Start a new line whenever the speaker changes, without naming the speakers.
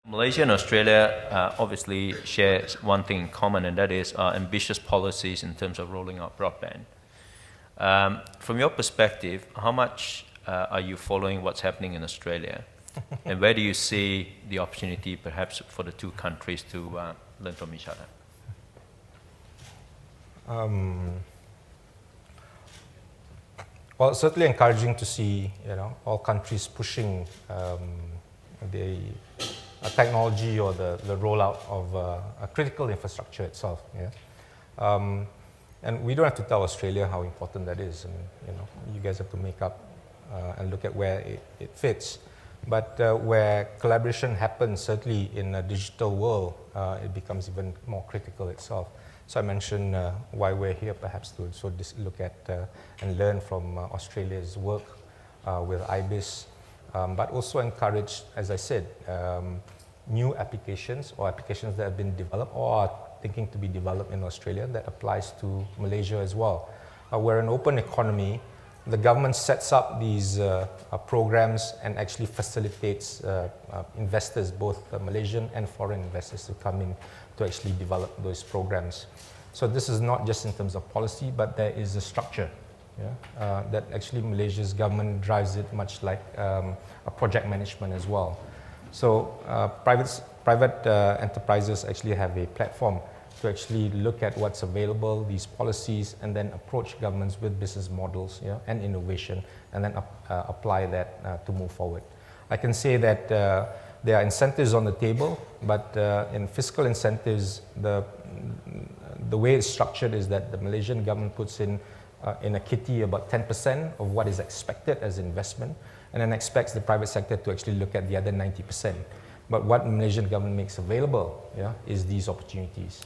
Malaysia and Australia obviously share one thing in common, and that is ambitious policies in terms of rolling out broadband. From your perspective, how much are you following what's happening in Australia? And where do you see the opportunity perhaps for the two countries to learn from each other?
Well, it's certainly encouraging to see all countries pushing the technology or the rollout of a critical infrastructure itself. Yeah? And we don't have to tell Australia how important that is. And you guys have to make up and look at where it fits. But where collaboration happens, certainly in a digital world, it becomes even more critical itself. So I mentioned why we're here, perhaps to also look at and learn from Australia's work with IBIS, but also encourage, as I said, new applications or applications that have been developed or are thinking to be developed in Australia that applies to Malaysia as well. We're an open economy. The government sets up these programs and actually facilitates investors, both Malaysian and foreign investors, to come in to actually develop those programs. So this is not just in terms of policy, but there is a structure that actually Malaysia's government drives it, much like a project management as well. So private enterprises actually have a platform to actually look at what's available, these policies, and then approach governments with business models and innovation, and then apply that to move forward. I can say that there are incentives on the table, but in fiscal incentives, the way it's structured is that the Malaysian government puts in a kitty about 10% of what is expected as investment, and then expects the private sector to actually look at the other 90%. But what the Malaysian government makes available is these opportunities.